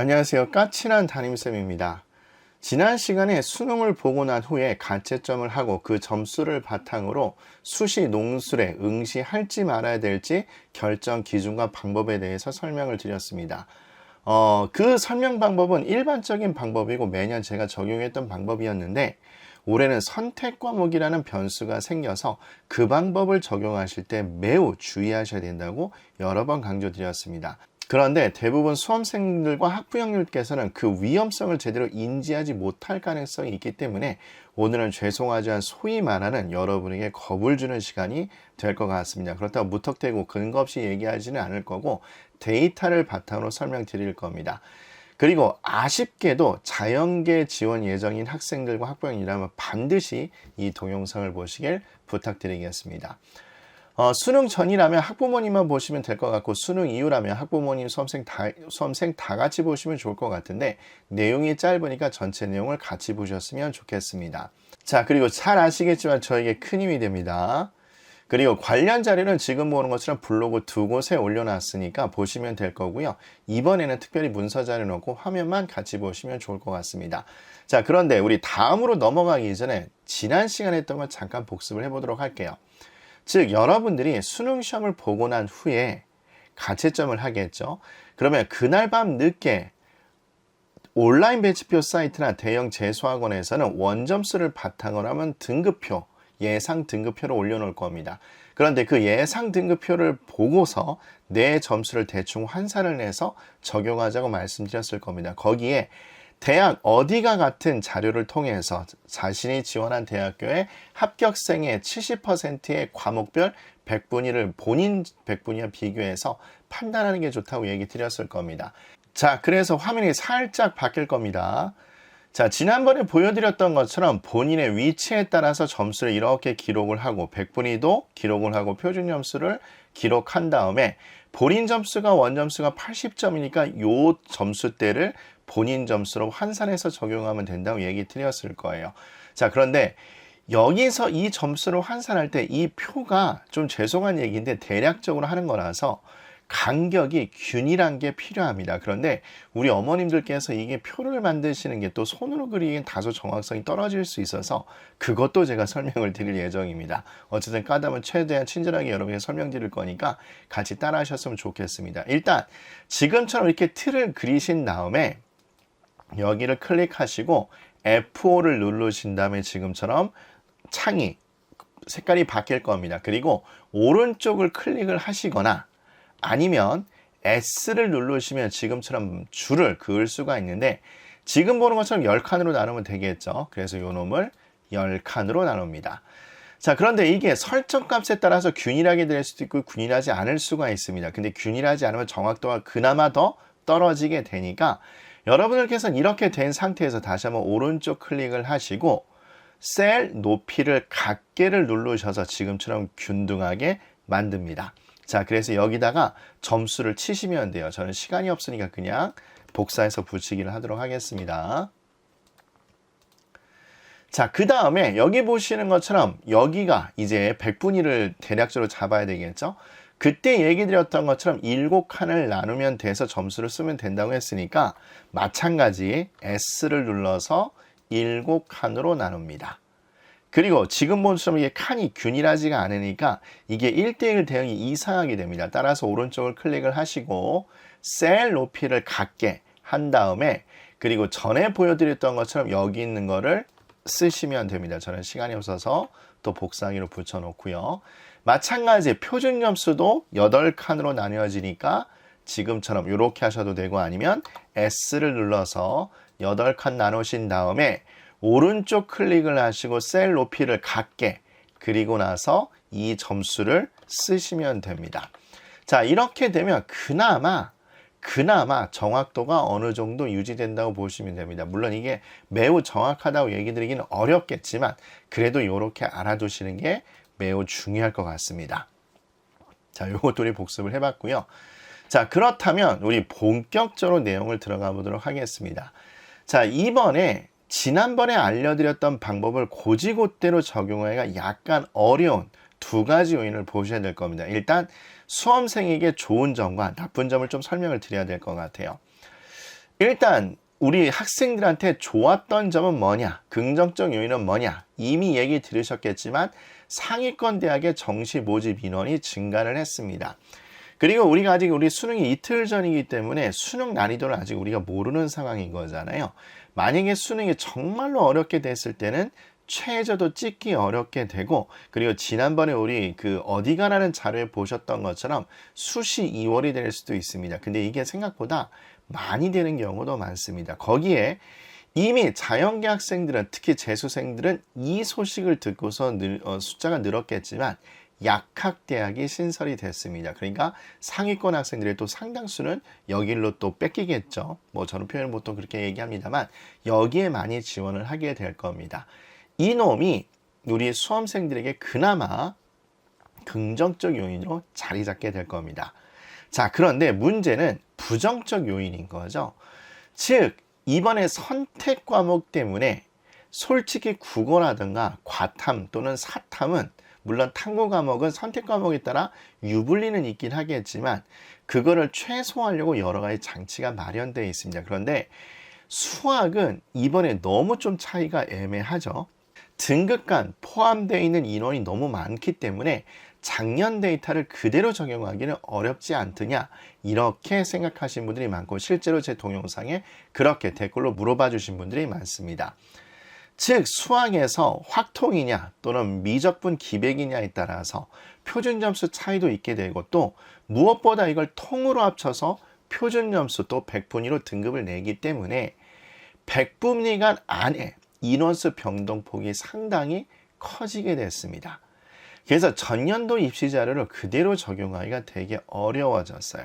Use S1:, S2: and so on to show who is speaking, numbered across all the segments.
S1: 안녕하세요. 까칠한 담임쌤입니다. 지난 시간에 수능을 보고 난 후에 가채점을 하고 그 점수를 바탕으로 수시 농술에 응시할지 말아야 될지 결정 기준과 방법에 대해서 설명을 드렸습니다. 그 설명 방법은 일반적인 방법이고 매년 제가 적용했던 방법이었는데 올해는 선택 과목이라는 변수가 생겨서 그 방법을 적용하실 때 매우 주의하셔야 된다고 여러 번 강조드렸습니다. 그런데 대부분 수험생들과 학부형님께서는 그 위험성을 제대로 인지하지 못할 가능성이 있기 때문에 오늘은 죄송하지만 소위 말하는 여러분에게 겁을 주는 시간이 될 것 같습니다. 그렇다고 무턱대고 근거 없이 얘기하지는 않을 거고 데이터를 바탕으로 설명드릴 겁니다. 그리고 아쉽게도 자연계 지원 예정인 학생들과 학부형이라면 반드시 이 동영상을 보시길 부탁드리겠습니다. 수능 전이라면 학부모님만 보시면 될 것 같고 수능 이후라면 학부모님, 수험생 다 같이 보시면 좋을 것 같은데 내용이 짧으니까 전체 내용을 같이 보셨으면 좋겠습니다. 자, 그리고 잘 아시겠지만 저에게 큰 힘이 됩니다. 그리고 관련 자료는 지금 보는 것처럼 블로그 두 곳에 올려놨으니까 보시면 될 거고요. 이번에는 특별히 문서 자료 넣고 화면만 같이 보시면 좋을 것 같습니다. 자, 그런데 우리 다음으로 넘어가기 전에 지난 시간에 했던 걸 잠깐 복습을 해보도록 할게요. 즉 여러분들이 수능 시험을 보고 난 후에 가채점을 하겠죠. 그러면 그날 밤 늦게 온라인 배치표 사이트나 대형 재수학원에서는 원점수를 바탕으로 하면 등급표, 예상 등급표를 올려놓을 겁니다. 그런데 그 예상 등급표를 보고서 내 점수를 대충 환산을 해서 적용하자고 말씀드렸을 겁니다. 거기에 대학 어디가 같은 자료를 통해서 자신이 지원한 대학교의 합격생의 70%의 과목별 백분위를 본인 백분위와 비교해서 판단하는 게 좋다고 얘기 드렸을 겁니다. 자, 그래서 화면이 살짝 바뀔 겁니다. 자, 지난번에 보여드렸던 것처럼 본인의 위치에 따라서 점수를 이렇게 기록을 하고 백분위도 기록을 하고 표준 점수를 기록한 다음에 본인 점수가 원점수가 80점이니까 요 점수대를 본인 점수로 환산해서 적용하면 된다고 얘기 드렸을 거예요. 자, 그런데 여기서 이 점수를 환산할 때 이 표가 좀 죄송한 얘기인데 대략적으로 하는 거라서 간격이 균일한 게 필요합니다. 그런데 우리 어머님들께서 이게 표를 만드시는 게 또 손으로 그리기엔 다소 정확성이 떨어질 수 있어서 그것도 제가 설명을 드릴 예정입니다. 어쨌든 까다면 최대한 친절하게 여러분에게 설명드릴 거니까 같이 따라 하셨으면 좋겠습니다. 일단 지금처럼 이렇게 틀을 그리신 다음에 여기를 클릭하시고 F5를 누르신 다음에 지금처럼 창이 색깔이 바뀔 겁니다. 그리고 오른쪽을 클릭을 하시거나 아니면 S를 누르시면 지금처럼 줄을 그을 수가 있는데 지금 보는 것처럼 10칸으로 나누면 되겠죠. 그래서 요 놈을 10칸으로 나눕니다. 자, 그런데 이게 설정값에 따라서 균일하게 될 수도 있고 균일하지 않을 수가 있습니다. 근데 균일하지 않으면 정확도가 그나마 더 떨어지게 되니까 여러분들께서는 이렇게 된 상태에서 다시 한번 오른쪽 클릭을 하시고 셀 높이를 각개를 누르셔서 지금처럼 균등하게 만듭니다. 자, 그래서 여기다가 점수를 치시면 돼요. 저는 시간이 없으니까 그냥 복사해서 붙이기를 하도록 하겠습니다. 자, 그 다음에 여기 보시는 것처럼 여기가 이제 백분위를 대략적으로 잡아야 되겠죠. 그때 얘기 드렸던 것처럼 7칸을 나누면 돼서 점수를 쓰면 된다고 했으니까 마찬가지 S를 눌러서 7칸으로 나눕니다. 그리고 지금 본처럼 이게 칸이 균일하지가 않으니까 이게 1대1 대응이 이상하게 됩니다. 따라서 오른쪽을 클릭을 하시고 셀 높이를 같게 한 다음에 그리고 전에 보여드렸던 것처럼 여기 있는 거를 쓰시면 됩니다. 저는 시간이 없어서 또 복사하기로 붙여놓고요. 마찬가지 표준 점수도 8칸으로 나뉘어지니까 지금처럼 이렇게 하셔도 되고 아니면 S를 눌러서 8칸 나누신 다음에 오른쪽 클릭을 하시고 셀 높이를 같게 그리고 나서 이 점수를 쓰시면 됩니다. 자, 이렇게 되면 그나마 정확도가 어느 정도 유지된다고 보시면 됩니다. 물론 이게 매우 정확하다고 얘기 드리기는 어렵겠지만 그래도 이렇게 알아두시는 게 매우 중요할 것 같습니다. 자, 요것도 우리 복습을 해봤고요. 자, 그렇다면 우리 본격적으로 내용을 들어가 보도록 하겠습니다. 자, 이번에 지난번에 알려드렸던 방법을 곧이곧대로 적용하기가 약간 어려운 두 가지 요인을 보셔야 될 겁니다. 일단 수험생에게 좋은 점과 나쁜 점을 좀 설명을 드려야 될 것 같아요. 일단 우리 학생들한테 좋았던 점은 뭐냐? 긍정적 요인은 뭐냐? 이미 얘기 들으셨겠지만 상위권 대학의 정시 모집 인원이 증가를 했습니다. 그리고 우리가 아직 우리 수능이 이틀 전이기 때문에 수능 난이도를 아직 우리가 모르는 상황인 거잖아요. 만약에 수능이 정말로 어렵게 됐을 때는 최저도 찍기 어렵게 되고, 그리고 지난번에 우리 그 어디가라는 자료에 보셨던 것처럼 수시 2월이 될 수도 있습니다. 근데 이게 생각보다 많이 되는 경우도 많습니다. 거기에 이미 자연계 학생들은, 특히 재수생들은 이 소식을 듣고서 숫자가 늘었겠지만 약학대학이 신설이 됐습니다. 그러니까 상위권 학생들의 또 상당수는 여기로 또 뺏기겠죠. 뭐 저는 표현을 보통 그렇게 얘기합니다만 여기에 많이 지원을 하게 될 겁니다. 이놈이 우리 수험생들에게 그나마 긍정적 요인으로 자리 잡게 될 겁니다. 자, 그런데 문제는 부정적 요인인 거죠. 즉, 이번에 선택 과목 때문에 솔직히 국어라든가 과탐 또는 사탐은, 물론 탐구 과목은 선택 과목에 따라 유불리는 있긴 하겠지만 그거를 최소화하려고 여러 가지 장치가 마련되어 있습니다. 그런데 수학은 이번에 너무 좀 차이가 애매하죠. 등급간 포함되어 있는 인원이 너무 많기 때문에 작년 데이터를 그대로 적용하기는 어렵지 않더냐, 이렇게 생각하신 분들이 많고, 실제로 제 동영상에 그렇게 댓글로 물어봐 주신 분들이 많습니다. 즉, 수학에서 확통이냐 또는 미적분 기백이냐에 따라서 표준 점수 차이도 있게 되고, 또 무엇보다 이걸 통으로 합쳐서 표준 점수 또 백분위로 등급을 내기 때문에 백분위간 안에 인원수 변동폭이 상당히 커지게 됐습니다. 그래서 전년도 입시 자료를 그대로 적용하기가 되게 어려워졌어요.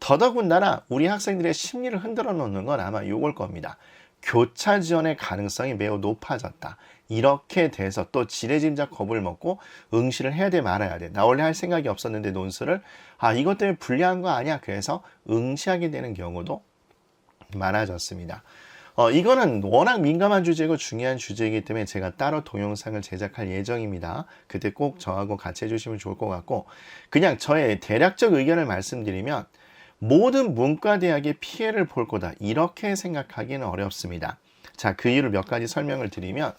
S1: 더더군다나 우리 학생들의 심리를 흔들어 놓는 건 아마 이걸 겁니다. 교차 지원의 가능성이 매우 높아졌다. 이렇게 돼서 또 지레짐작 겁을 먹고 응시를 해야 돼 말아야 돼. 나 원래 할 생각이 없었는데 논술을 이것 때문에 불리한 거 아니야. 그래서 응시하게 되는 경우도 많아졌습니다. 이거는 워낙 민감한 주제고 중요한 주제이기 때문에 제가 따로 동영상을 제작할 예정입니다. 그때 꼭 저하고 같이 해주시면 좋을 것 같고, 그냥 저의 대략적 의견을 말씀드리면 모든 문과대학의 피해를 볼 거다, 이렇게 생각하기는 어렵습니다. 자, 그 이유를 몇 가지 설명을 드리면,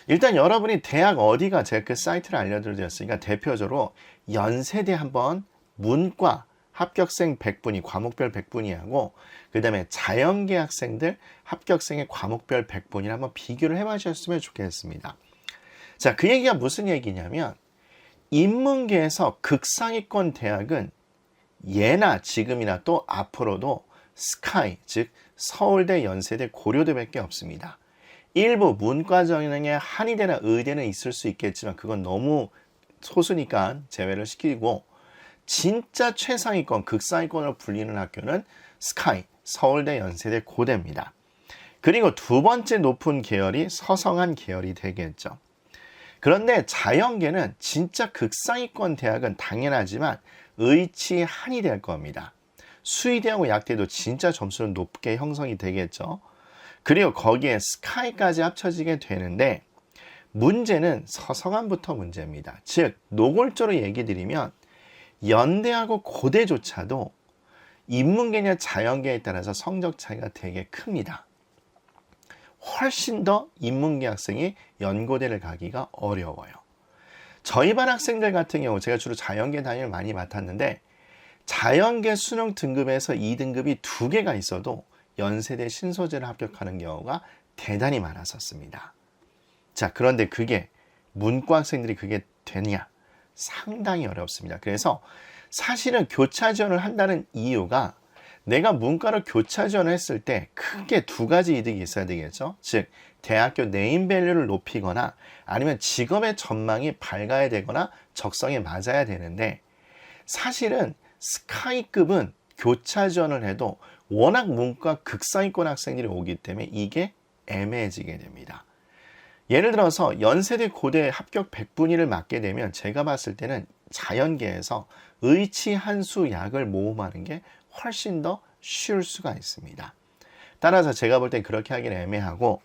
S1: 일단 여러분이 대학 어디가, 제가 그 사이트를 알려드렸으니까 대표적으로 연세대 한번 문과 합격생 100분위, 과목별 100분위 하고, 그 다음에 자연계 학생들 합격생의 과목별 100분위를 한번 비교를 해보셨으면 좋겠습니다. 자, 그 얘기가 무슨 얘기냐면, 인문계에서 극상위권 대학은 예나 지금이나 또 앞으로도 스카이, 즉 서울대, 연세대, 고려대밖에 없습니다. 일부 문과 전형의 한의대나 의대는 있을 수 있겠지만 그건 너무 소수니까 제외를 시키고, 진짜 최상위권, 극상위권으로 불리는 학교는 스카이, 서울대, 연세대, 고대입니다. 그리고 두 번째 높은 계열이 서성한 계열이 되겠죠. 그런데 자연계는 진짜 극상위권 대학은 당연하지만 의치 한이 될 겁니다. 수의대하고 약대도 진짜 점수는 높게 형성이 되겠죠. 그리고 거기에 스카이까지 합쳐지게 되는데, 문제는 서성한부터 문제입니다. 즉, 노골적으로 얘기 드리면 연대하고 고대조차도 인문계냐 자연계에 따라서 성적 차이가 되게 큽니다. 훨씬 더 인문계 학생이 연고대를 가기가 어려워요. 저희 반 학생들 같은 경우, 제가 주로 자연계 단위를 많이 맡았는데 자연계 수능 등급에서 2등급이 2개가 있어도 연세대 신소재를 합격하는 경우가 대단히 많았었습니다. 자, 그런데 그게 문과 학생들이 그게 되냐? 상당히 어렵습니다. 그래서 사실은 교차 지원을 한다는 이유가, 내가 문과로 교차 지원을 했을 때 크게 두 가지 이득이 있어야 되겠죠. 즉, 대학교 네임밸류를 높이거나 아니면 직업의 전망이 밝아야 되거나 적성에 맞아야 되는데, 사실은 스카이급은 교차 지원을 해도 워낙 문과 극상위권 학생들이 오기 때문에 이게 애매해지게 됩니다. 예를 들어서 연세대 고대 합격 100분위를 맞게 되면 제가 봤을 때는 자연계에서 의치 한수 약을 모험하는 게 훨씬 더 쉬울 수가 있습니다. 따라서 제가 볼 땐 그렇게 하기는 애매하고,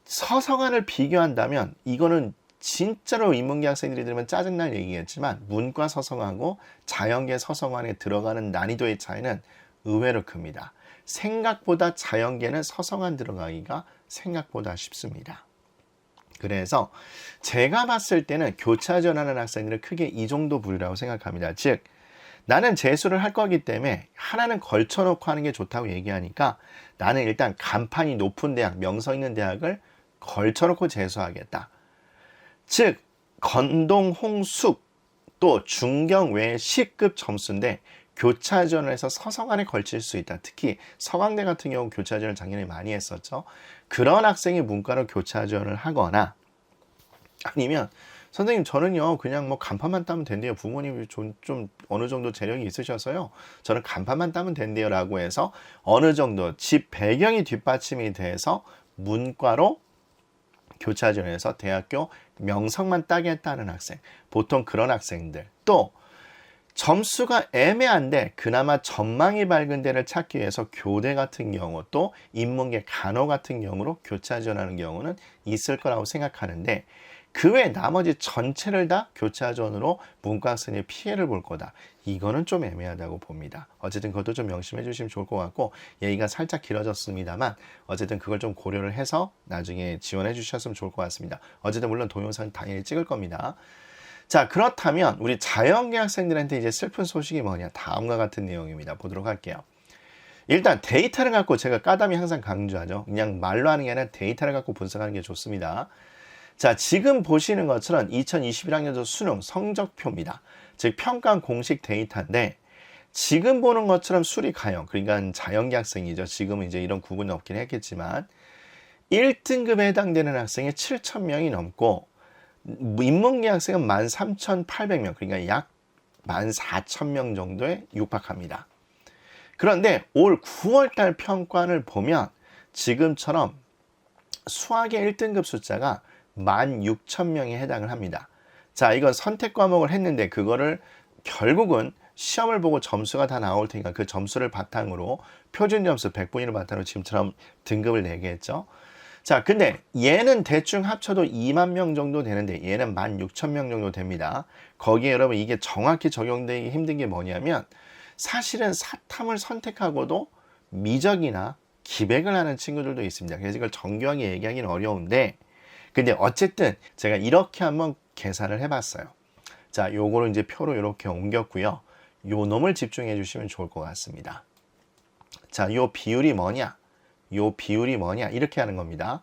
S1: 서성한을 비교한다면 이거는 진짜로 인문계 학생들이 들으면 짜증날 얘기겠지만 문과 서성하고 자연계 서성한에 들어가는 난이도의 차이는 의외로 큽니다. 생각보다 자연계는 서성안 들어가기가 생각보다 쉽습니다. 그래서 제가 봤을 때는 교차 지원하는 학생들은 크게 이 정도 부류라고 생각합니다. 즉 나는 재수를 할 거기 때문에 하나는 걸쳐놓고 하는 게 좋다고 얘기하니까 나는 일단 간판이 높은 대학, 명성 있는 대학을 걸쳐놓고 재수하겠다. 즉 건동, 홍숙 또 중경 외 C급 점수인데 교차 지원을 해서 서성안에 걸칠 수 있다. 특히 서강대 같은 경우 교차 지원을 작년에 많이 했었죠. 그런 학생이 문과로 교차 지원을 하거나 아니면 선생님 저는요 그냥 뭐 간판만 따면 된대요. 부모님이 좀 어느 정도 재력이 있으셔서요. 저는 간판만 따면 된대요 라고 해서 어느 정도 집 배경이 뒷받침이 돼서 문과로 교차 지원해서 대학교 명성만 따겠다는 학생, 보통 그런 학생들, 또 점수가 애매한데 그나마 전망이 밝은 데를 찾기 위해서 교대 같은 경우 또 인문계 간호 같은 경우로 교차 지원하는 경우는 있을 거라고 생각하는데 그 외 나머지 전체를 다 교차 지원으로 문과 학생의 피해를 볼 거다. 이거는 좀 애매하다고 봅니다. 어쨌든 그것도 좀 명심해 주시면 좋을 것 같고 얘기가 살짝 길어졌습니다만 어쨌든 그걸 좀 고려를 해서 나중에 지원해 주셨으면 좋을 것 같습니다. 어쨌든 물론 동영상 당연히 찍을 겁니다. 자, 그렇다면 우리 자연계 학생들한테 이제 슬픈 소식이 뭐냐? 다음과 같은 내용입니다. 보도록 할게요. 일단 데이터를 갖고 제가 까담이 항상 강조하죠. 그냥 말로 하는 게 아니라 데이터를 갖고 분석하는 게 좋습니다. 자, 지금 보시는 것처럼 2021학년도 수능 성적표입니다. 즉 평가 공식 데이터인데 지금 보는 것처럼 수리가형, 그러니까 자연계 학생이죠. 지금은 이제 이런 구분이 없긴 했겠지만 1등급에 해당되는 학생이 7,000명이 넘고 인문계 학생은 13,800명, 그러니까 약 14,000명 정도에 육박합니다. 그런데 올 9월달 평가를 보면 지금처럼 수학의 1등급 숫자가 16,000명에 해당을 합니다. 자, 이건 선택 과목을 했는데 그거를 결국은 시험을 보고 점수가 다 나올 테니까 그 점수를 바탕으로 표준 점수 100분위를 바탕으로 지금처럼 등급을 내게 했죠. 자, 근데 얘는 대충 합쳐도 2만 명 정도 되는데 얘는 16,000명 정도 됩니다. 거기에 여러분 이게 정확히 적용되기 힘든 게 뭐냐면 사실은 사탐을 선택하고도 미적이나 기백을 하는 친구들도 있습니다. 그래서 이걸 정교하게 얘기하기는 어려운데 근데 어쨌든 제가 이렇게 한번 계산을 해봤어요. 자, 요거를 이제 표로 이렇게 옮겼고요. 요 놈을 집중해 주시면 좋을 것 같습니다. 자, 요 비율이 뭐냐? 이렇게 하는 겁니다.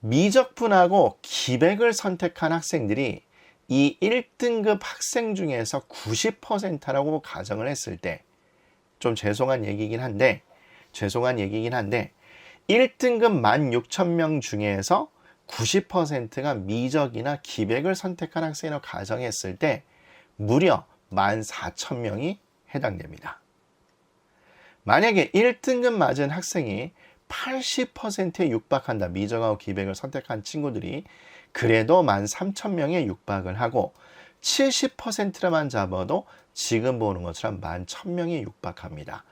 S1: 미적분하고 기백을 선택한 학생들이 이 1등급 학생 중에서 90%라고 가정을 했을 때 좀 죄송한 얘기긴 한데 1등급 16,000명 중에서 90%가 미적이나 기백을 선택한 학생으로 가정했을 때 무려 14,000명이 해당됩니다. 만약에 1등급 맞은 학생이 80%에 육박한다. 미적하고 기백을 선택한 친구들이 그래도 13,000명에 육박을 하고 70%만 잡아도 지금 보는 것처럼 11,000명이 육박합니다.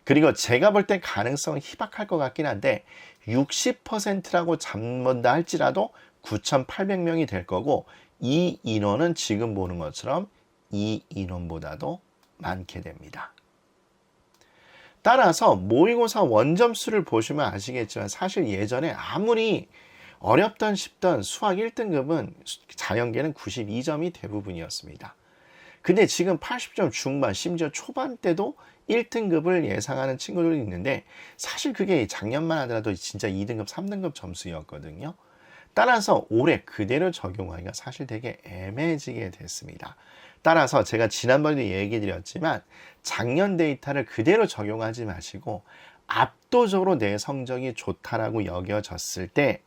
S1: 그리고 제가 볼 때 가능성은 희박할 것 같긴 한데 60%라고 잡는다 할지라도 9,800명이 될 거고 이 인원은 지금 보는 것처럼 이 인원보다도 많게 됩니다. 따라서 모의고사 원점수를 보시면 아시겠지만 사실 예전에 아무리 어렵던 싶던 수학 1등급은 자연계는 92점이 대부분이었습니다. 근데 지금 80점 중반 심지어 초반 때도 1등급을 예상하는 친구들이 있는데 사실 그게 작년만 하더라도 진짜 2등급 3등급 점수였거든요. 따라서 올해 그대로 적용하기가 사실 되게 애매해지게 됐습니다. 따라서 제가 지난번에도 얘기 드렸지만 작년 데이터를 그대로 적용하지 마시고 압도적으로 내 성적이 좋다라고 여겨졌을 때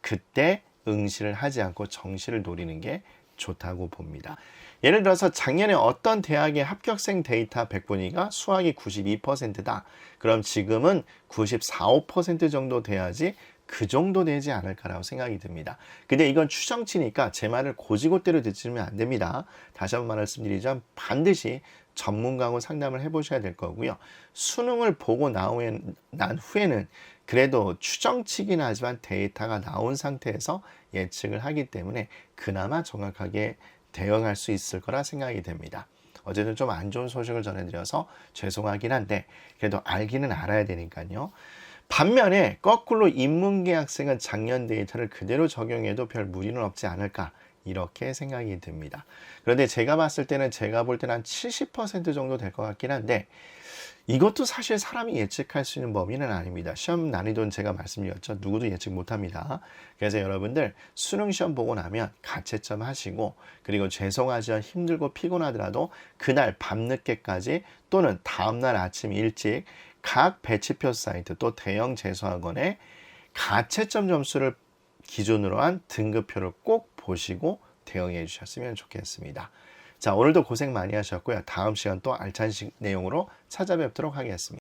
S1: 그때 응시를 하지 않고 정시를 노리는 게 좋다고 봅니다. 예를 들어서 작년에 어떤 대학의 합격생 데이터 100분위가 수학이 92%다. 그럼 지금은 94, 5% 정도 돼야지 그 정도 되지 않을까라고 생각이 듭니다. 근데 이건 추정치니까 제 말을 고지고대로 듣지면 안 됩니다. 다시 한번 말씀드리자면 반드시 전문가하고 상담을 해보셔야 될 거고요. 수능을 보고 난 후에는 그래도 추정치긴 하지만 데이터가 나온 상태에서 예측을 하기 때문에 그나마 정확하게 대응할 수 있을 거라 생각이 됩니다. 어쨌든 좀 안 좋은 소식을 전해드려서 죄송하긴 한데 그래도 알기는 알아야 되니까요. 반면에 거꾸로 인문계 학생은 작년 데이터를 그대로 적용해도 별 무리는 없지 않을까 이렇게 생각이 듭니다. 그런데 제가 봤을 때는 제가 볼 때는 한 70% 정도 될 것 같긴 한데 이것도 사실 사람이 예측할 수 있는 범위는 아닙니다. 시험 난이도는 제가 말씀드렸죠. 누구도 예측 못합니다. 그래서 여러분들 수능 시험 보고 나면 가채점 하시고 그리고 죄송하지만 힘들고 피곤하더라도 그날 밤늦게까지 또는 다음날 아침 일찍 각 배치표 사이트 또 대형 재수학원의 가채점 점수를 기준으로 한 등급표를 꼭 보시고 대응해 주셨으면 좋겠습니다. 자, 오늘도 고생 많이 하셨고요. 다음 시간 또 알찬 내용으로 찾아뵙도록 하겠습니다.